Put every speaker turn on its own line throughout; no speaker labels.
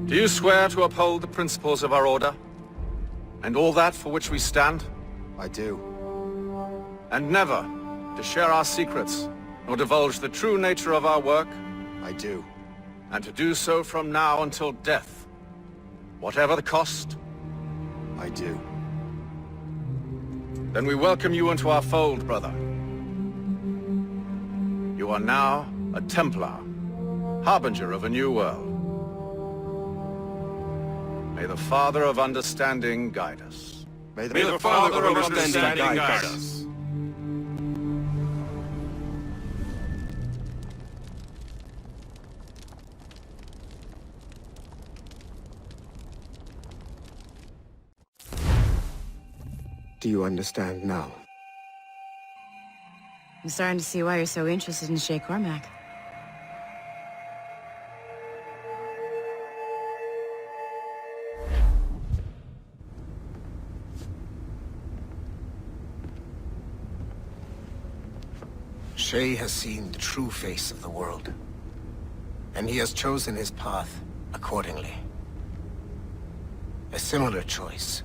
Do you swear to uphold the principles of our order? And all that for which we stand?
I do.
And never to share our secrets, nor divulge the true nature of our work?
I do.
And to do so from now until death, whatever the cost?
I do.
Then we welcome you into our fold, brother. You are now a Templar, harbinger of a new world. May the Father of Understanding guide us.
May the Father of Understanding guide us. Do you understand now?
I'm starting to see why you're so interested in Shay Cormac.
Shay has seen the true face of the world, and he has chosen his path accordingly. A similar choice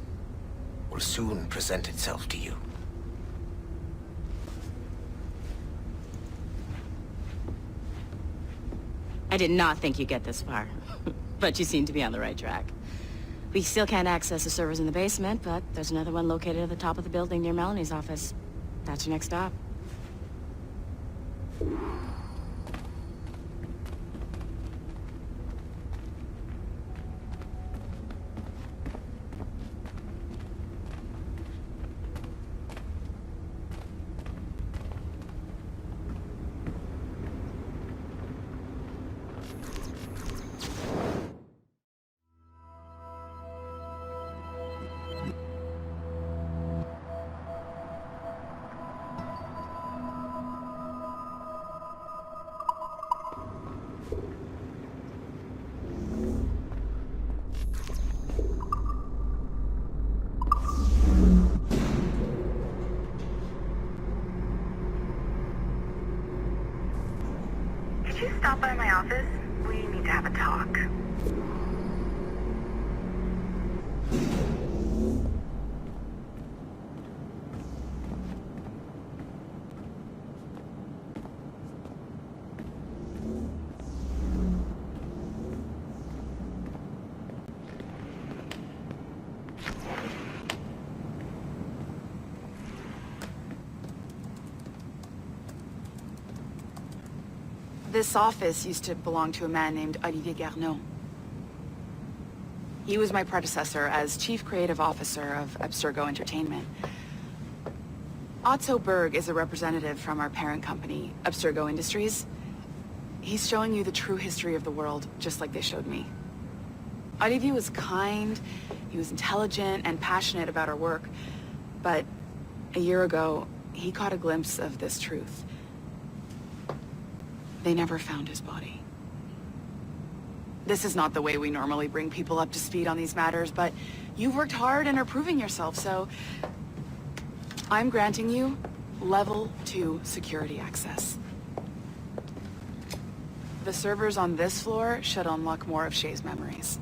will soon present itself to you.
I did not think you'd get this far, but you seem to be on the right track. We still can't access the servers in the basement, but there's another one located at the top of the building near Melanie's office. That's your next stop.
Could you stop by my office? We need to have a talk. This office used to belong to a man named Olivier Garneau. He was my predecessor as Chief Creative Officer of Abstergo Entertainment. Otto Berg is a representative from our parent company, Abstergo Industries. He's showing you the true history of the world, just like they showed me. Olivier was kind, he was intelligent and passionate about our work, but a year ago, he caught a glimpse of this truth. They never found his body. This is not the way we normally bring people up to speed on these matters, but you've worked hard and are proving yourself, so I'm granting you Level 2 security access. The servers on this floor should unlock more of Shay's memories.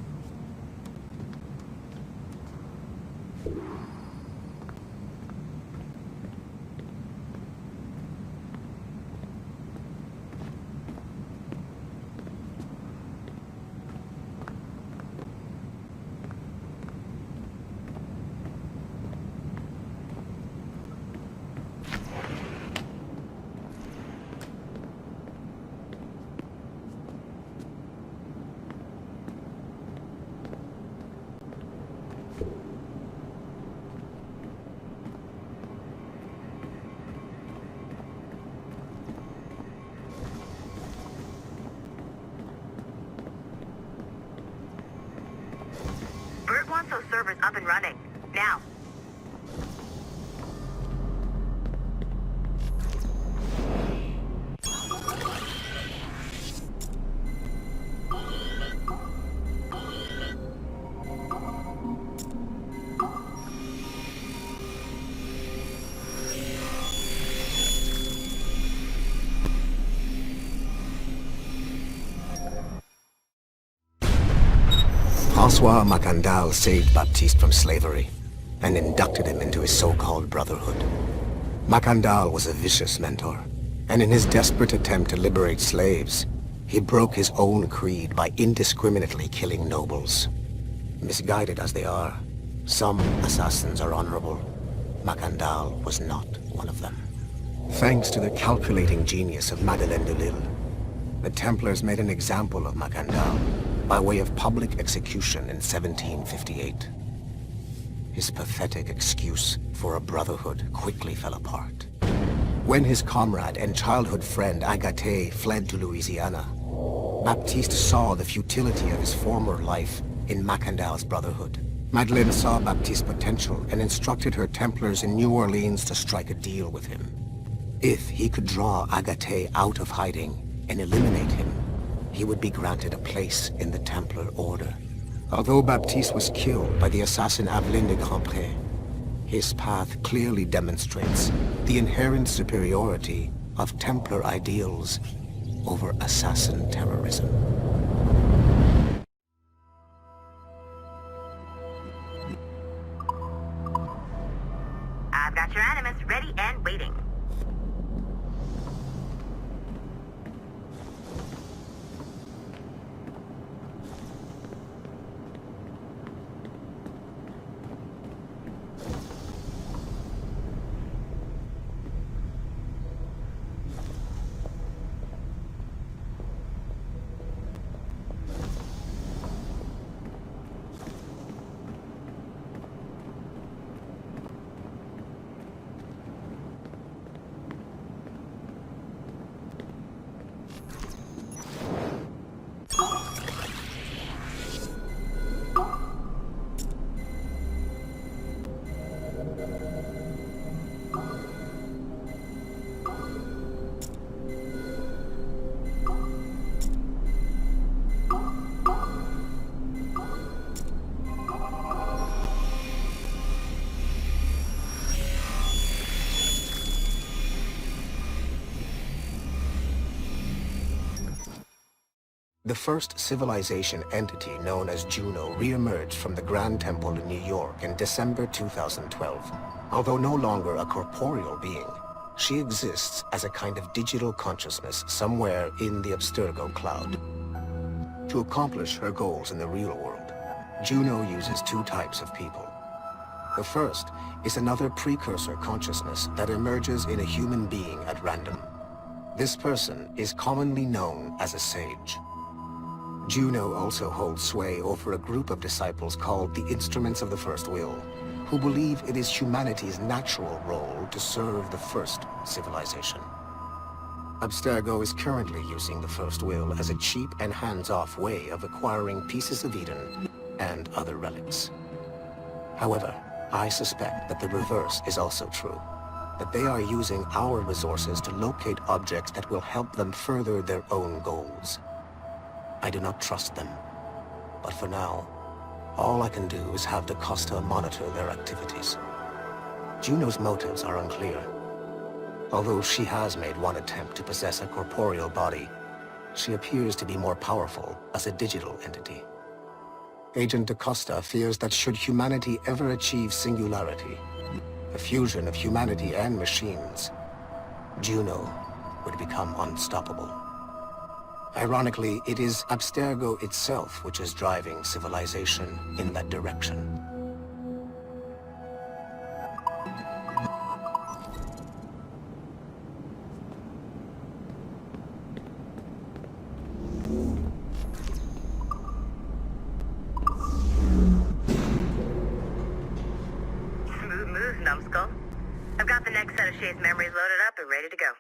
Bert wants those servers up and running. Now.
François Macandal saved Baptiste from slavery and inducted him into his so-called Brotherhood. Macandal was a vicious mentor, and in his desperate attempt to liberate slaves, he broke his own creed by indiscriminately killing nobles. Misguided as they are, some assassins are honorable. Macandal was not one of them. Thanks to the calculating genius of Madeleine de Lille, the Templars made an example of Macandal by way of public execution in 1758. His pathetic excuse for a brotherhood quickly fell apart. When his comrade and childhood friend Agathe fled to Louisiana, Baptiste saw the futility of his former life in Macandal's brotherhood. Madeleine saw Baptiste's potential and instructed her Templars in New Orleans to strike a deal with him. If he could draw Agathe out of hiding and eliminate him, he would be granted a place in the Templar Order. Although Baptiste was killed by the assassin UHJvdGVjdGlvbg0K, his path clearly demonstrates the inherent superiority of Templar ideals over assassin terrorism.
I've got your animus ready and waiting.
The first civilization entity known as Juno re-emerged from the Grand Temple in New York in December 2012. Although no longer a corporeal being, she exists as a kind of digital consciousness somewhere in the Abstergo cloud. To accomplish her goals in the real world, Juno uses two types of people. The first is another precursor consciousness that emerges in a human being at random. This person is commonly known as a sage. Juno also holds sway over a group of disciples called the Instruments of the First Will, who believe it is humanity's natural role to serve the first civilization. Abstergo is currently using the First Will as a cheap and hands-off way of acquiring pieces of Eden and other relics. However, I suspect that the reverse is also true. that they are using our resources to locate objects that will help them further their own goals. I do not trust them. But for now, all I can do is have DaCosta monitor their activities. Juno's motives are unclear. Although she has made one attempt to possess a corporeal body, she appears to be more powerful as a digital entity. Agent DaCosta fears that should humanity ever achieve singularity, a fusion of humanity and machines, Juno would become unstoppable. Ironically, it is Abstergo itself which is driving civilization in that direction.
Smooth moves, numbskull. I've got the next set of Shay's memories loaded up and ready to go.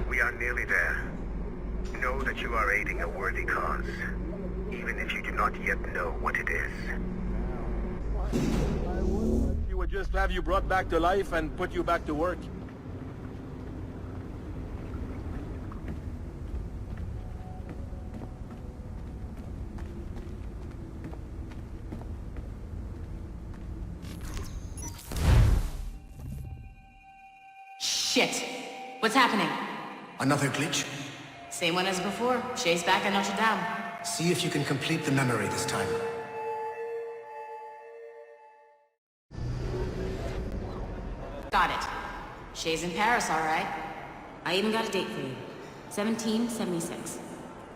We are nearly there. Know that you are aiding a worthy cause, even if you do not yet know what it is.
He would just have you brought back to life and put you back to work.
Shit! What's happening?
Another glitch?
Same one as before. Shay's back at Notre Dame.
See if you can complete the memory this time.
Got it. Shay's in Paris, all right. I even got a date for you. 1776.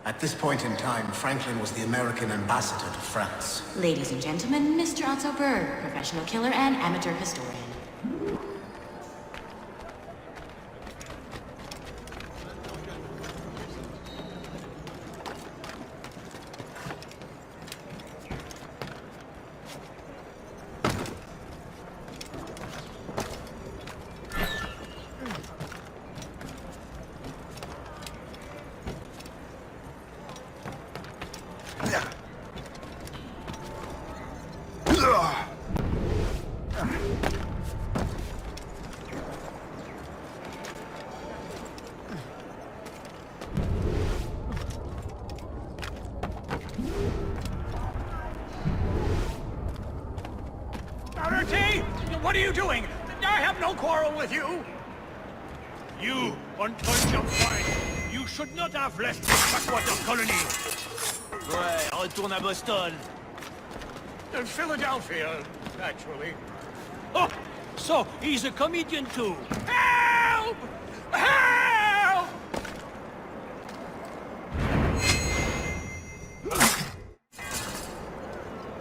At this point in time, Franklin was the American ambassador to France.
Ladies and gentlemen, Mr. Otto Berg, professional killer and amateur historian.
What are you doing? I have no quarrel with you!
You, unconscious swine! You should not have left this backwater colony!
Ouais, retourne à Boston.
Philadelphia, actually. Oh, so he's a comedian too.
Help! Help!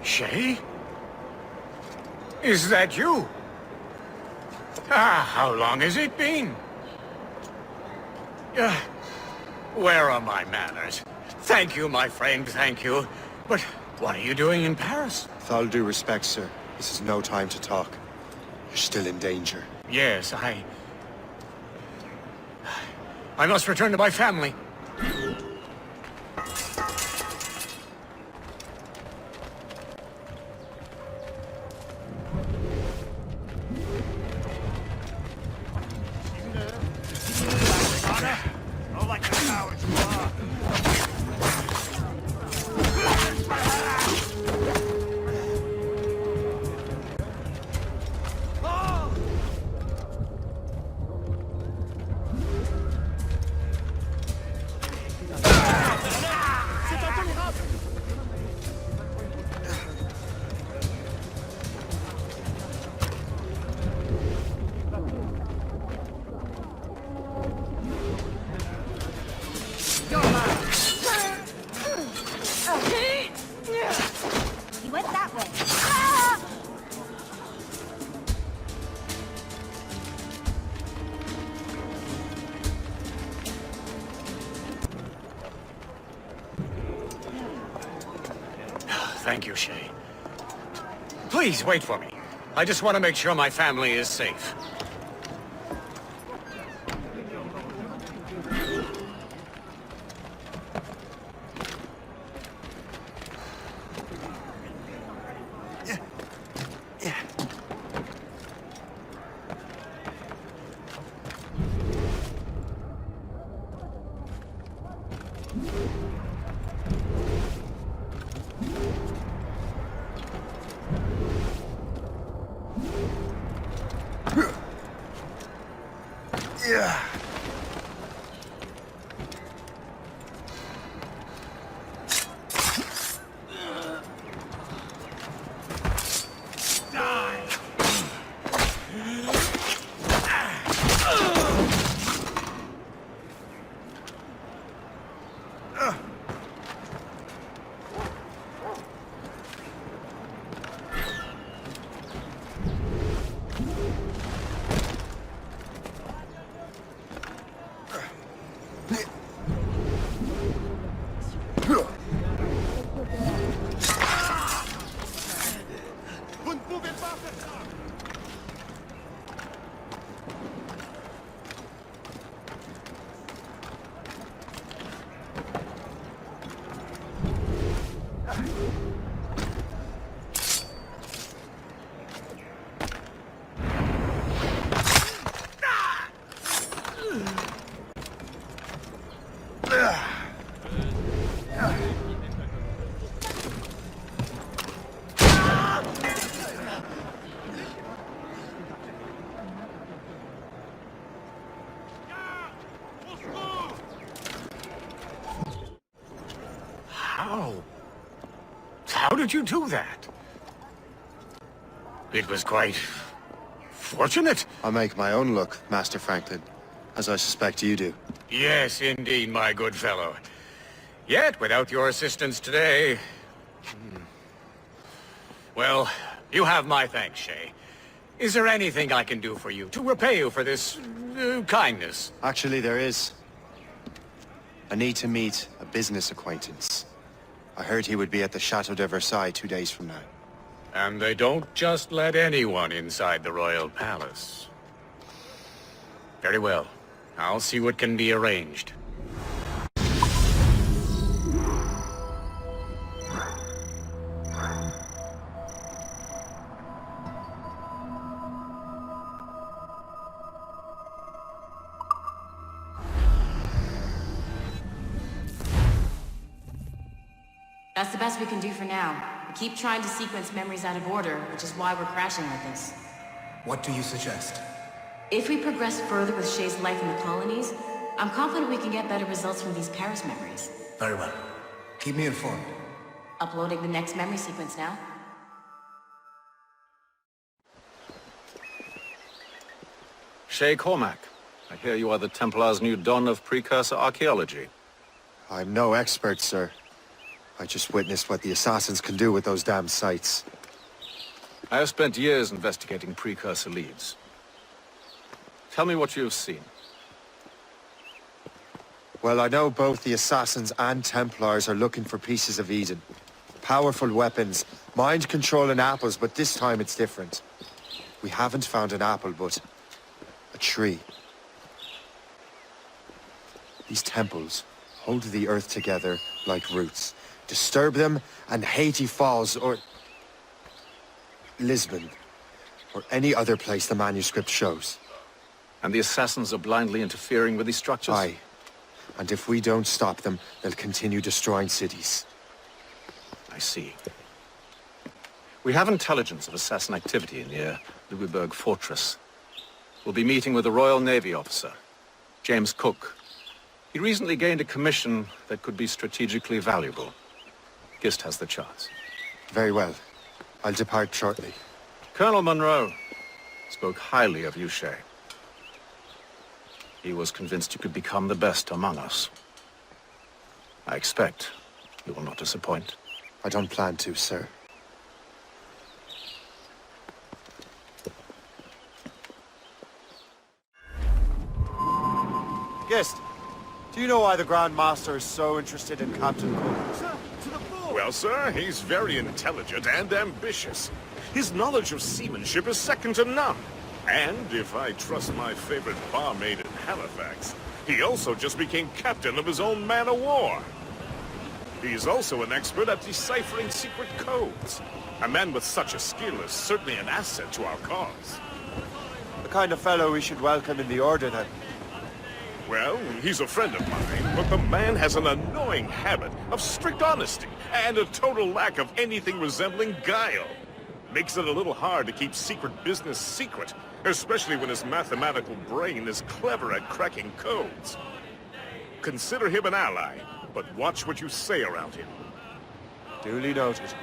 Shay? Is that you? How long has it been? Where are my manners? Thank you, my friend, thank you. But what are you doing in Paris?
With all due respect, sir, this is no time to talk. You're still in danger.
Yes, I must return to my family.
He went that way.
Thank you, Shay. Please, wait for me. I just want to make sure my family is safe.
Yeah.
How did you do that? It was quite fortunate.
I make my own luck, Master Franklin, as I suspect you do.
Yes, indeed, my good fellow. Yet, without your assistance today... Well, you have my thanks, Shay. Is there anything I can do for you to repay you for this kindness?
Actually, there is. I need to meet a business acquaintance. I heard he would be at the Chateau de Versailles 2 days from now.
And they don't just let anyone inside the royal palace. Very well. I'll see what can be arranged.
That's the best we can do for now. We keep trying to sequence memories out of order, which is why we're crashing like this.
What do you suggest?
If we progress further with Shay's life in the colonies, I'm confident we can get better results from these Paris memories.
Very well. Keep me informed.
Uploading the next memory sequence now.
Shay Cormac, I hear you are the Templar's new don of precursor archaeology.
I'm no expert, sir. I just witnessed what the assassins can do with those damn sites.
I have spent years investigating precursor leads. Tell me what you have seen.
Well, I know both the Assassins and Templars are looking for pieces of Eden. Powerful weapons, mind control and apples, but this time it's different. We haven't found an apple, but a tree. These temples hold the earth together like roots. Disturb them, and Haiti falls, or Lisbon, or any other place the manuscript shows.
And the assassins are blindly interfering with these structures?
Aye. And if we don't stop them, they'll continue destroying cities.
I see. We have intelligence of assassin activity near Louisburg Fortress. We'll be meeting with a Royal Navy officer, James Cook. He recently gained a commission that could be strategically valuable. Gist has the charts.
Very well. I'll depart shortly.
Colonel Monroe spoke highly of you, Shay. He was convinced you could become the best among us. I expect you will not disappoint.
I don't plan to, sir. Gist, do you know why the Grand Master is so interested in Captain Cook?
Well, sir, he's very intelligent and ambitious. His knowledge of seamanship is second to none. And if I trust my favorite barmaid in Halifax, he also just became captain of his own man-of-war. He's also an expert at deciphering secret codes. A man with such a skill is certainly an asset to our cause.
The kind of fellow we should welcome in the Order, then.
Well, he's a friend of mine, but the man has an annoying habit of strict honesty and a total lack of anything resembling guile. Makes it a little hard to keep secret business secret, especially when his mathematical brain is clever at cracking codes. Consider him an ally, but watch what you say around him.
Duly noted.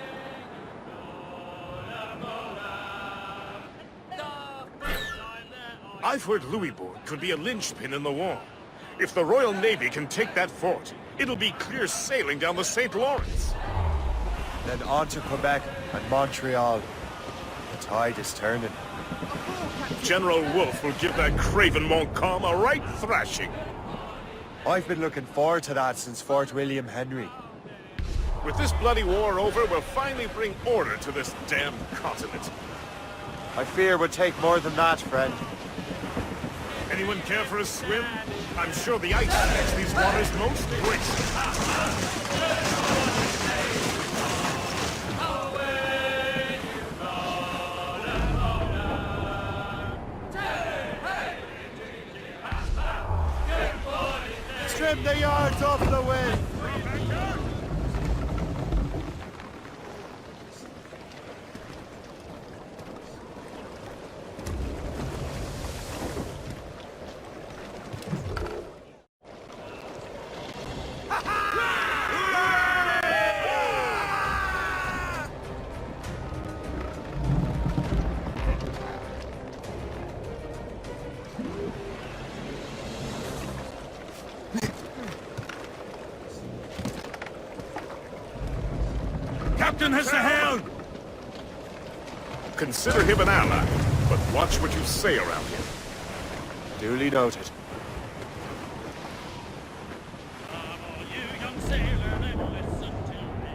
I've heard Louisbourg could be a linchpin in the war. If the Royal Navy can take that fort, it'll be clear sailing down the St. Lawrence.
Then on to Quebec and Montreal. The tide is turning.
General Wolfe will give that craven Montcalm a right thrashing.
I've been looking forward to that since Fort William Henry.
With this bloody war over, we'll finally bring order to this damn continent.
I fear it would take more than that, friend.
Anyone care for a swim? I'm sure the ice makes these waters most graceful.
Trim the yards off the wind!
Captain has the helm! Consider him an ally, but watch what you say around him.
Duly noted.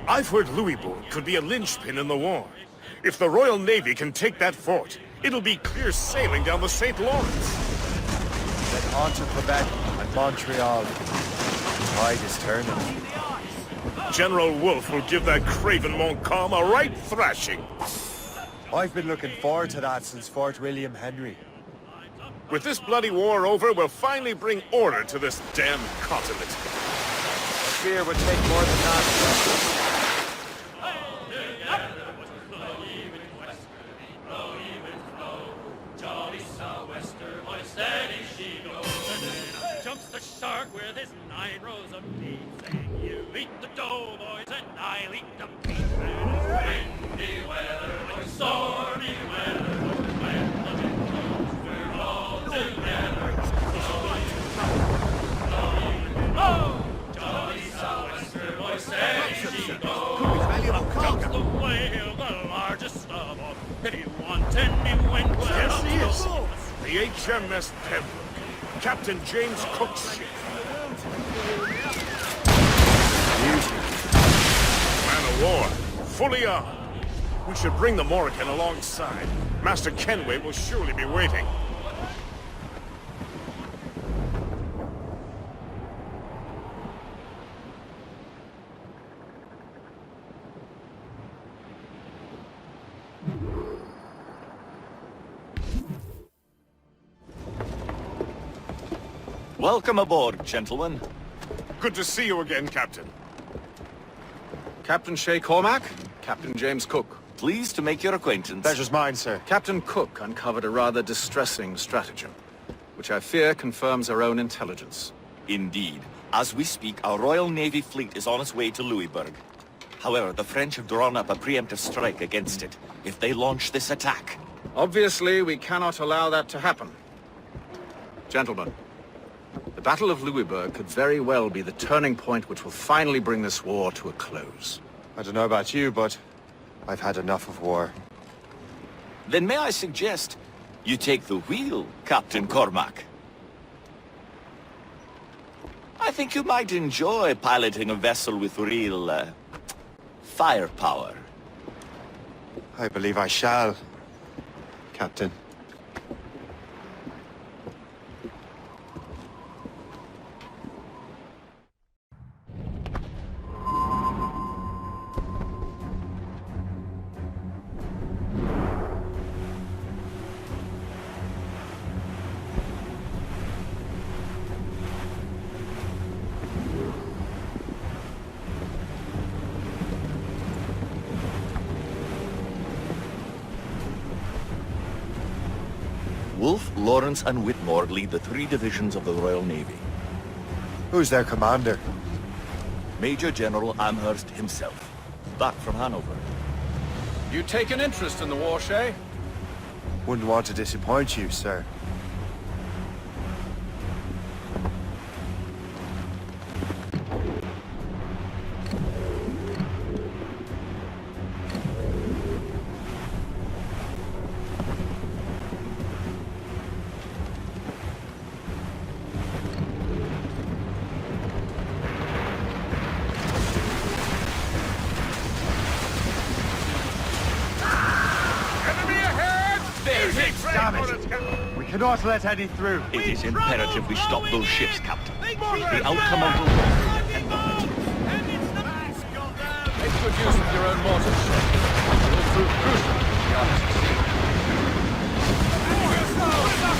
I've heard Louisbourg could be a linchpin in the war. If the Royal Navy can take that fort, it'll be clear sailing down the St. Lawrence.
Then on to Quebec and Montreal. The tide is turning.
General Wolfe will give that craven Montcalm a right thrashing.
I've been looking forward to that since Fort William Henry.
With this bloody war over, we'll finally bring order to this damn continent.
I fear it would take more than that.
Jumps the shark with his 9 rows of teeth, saying, "You eat the dough, boys, and I'll eat the meat." Windy weather, or stormy weather, when the wind blows, we're all together. Oh, jolly sou'wester, boys, steady she goes. Up comes the whale, the largest of all. If you want any wind, well,
Yes, he is.
go.
The HMS Templar, Captain James Cook's ship. Man of war, fully armed. We should bring the Morrigan alongside. Master Kenway will surely be waiting.
Welcome aboard, gentlemen.
Good to see you again, Captain.
Captain Shay Cormac, Captain James Cook.
Pleased to make your acquaintance.
Pleasure's mine, sir.
Captain Cook uncovered a rather distressing stratagem, which I fear confirms our own intelligence.
Indeed. As we speak, our Royal Navy fleet is on its way to Louisbourg. However, the French have drawn up a preemptive strike against it. If they launch this attack...
Obviously, we cannot allow that to happen. Gentlemen, the Battle of Louisbourg could very well be the turning point which will finally bring this war to a close.
I don't know about you, but I've had enough of war.
Then may I suggest you take the wheel, Captain Cormac? I think you might enjoy piloting a vessel with real, firepower.
I believe I shall, Captain.
Wolf, Lawrence, and Whitmore lead the 3 divisions of the Royal Navy.
Who's their commander?
Major General Amherst himself, back from Hanover.
You take an interest in the war, Shay?
Wouldn't want to disappoint you, sir. We cannot let any through.
It is imperative we stop those ships, Captain. The outcome of the war will depend on it.
Make good use of your own mortars, Shay. It will prove crucial if we are to succeed.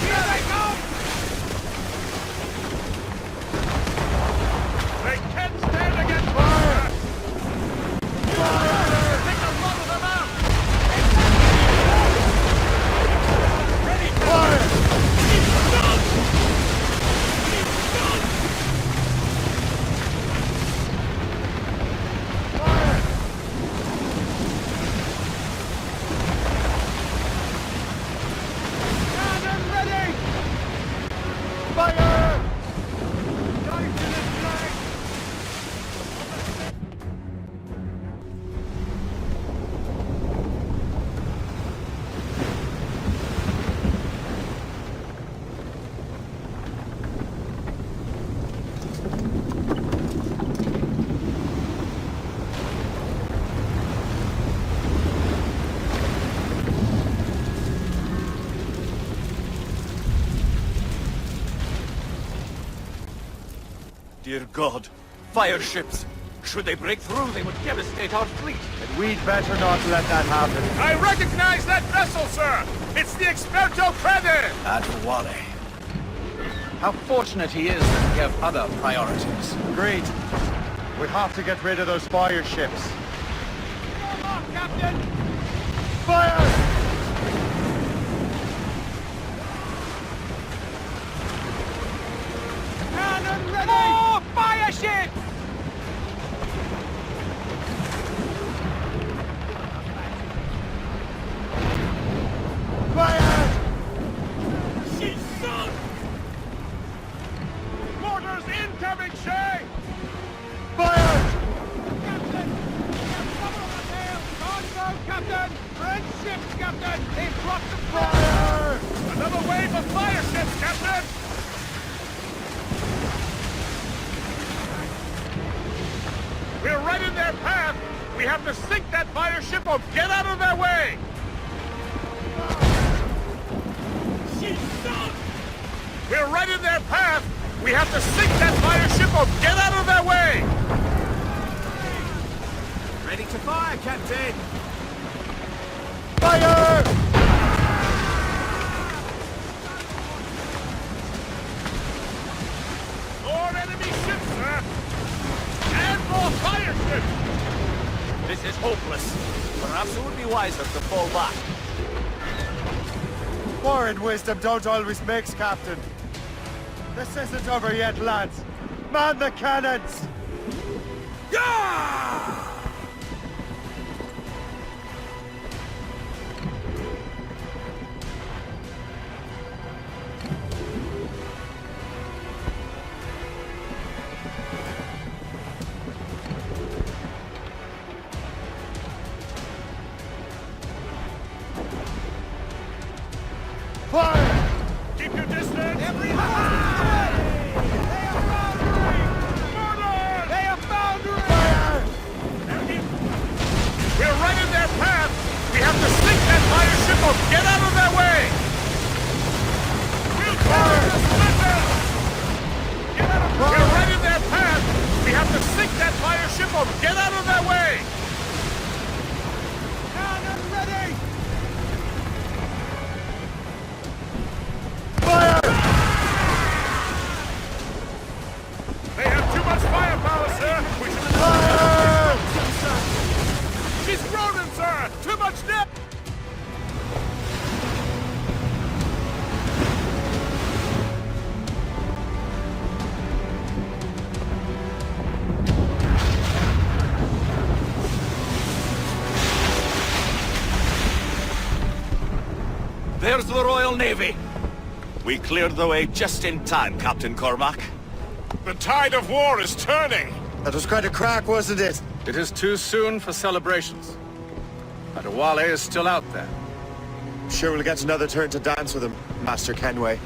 Here they come! They can't stand against fire! Fire! Take a lot of them out! Ready, fire!
Dear God, fire ships! Should they break through, they would devastate our fleet.
And we'd better not let that happen.
I recognize that vessel, sir! It's the Experto Crede!
Bad for Wale. How fortunate he is that we have other priorities.
Agreed. We have to get rid of those fire ships.
Come on, Captain!
Fire!
Cannon ready! More fire ships!
Fire!
She's sunk! Mortars incoming, Shay!
Fire!
Captain! We have trouble on the tail! Congo, Captain! French ships, Captain! They've dropped the fire! Another wave of fire ships, Captain! We're right in their path! We have to sink that fire ship or get out of their way! She's sunk! We're right in their path! We have to sink that fire ship or get out of their way! Ready to fire, Captain!
Fire!
More enemy ships, sir! And more fire ships!
This is hopeless. Perhaps it would be wiser to fall back.
War and wisdom don't always mix, Captain. This isn't over yet, lads. Man the cannons!
Yeah!
Fire!
Keep your distance! Everybody! They are foundering! Murder! They are foundering!
Fire!
There's the Royal Navy. We cleared the way just in time, Captain Cormac.
The tide of war is turning!
That was quite a crack, wasn't it?
It is too soon for celebrations. Adewale is still out there.
Sure we'll get another turn to dance with him, Master Kenway.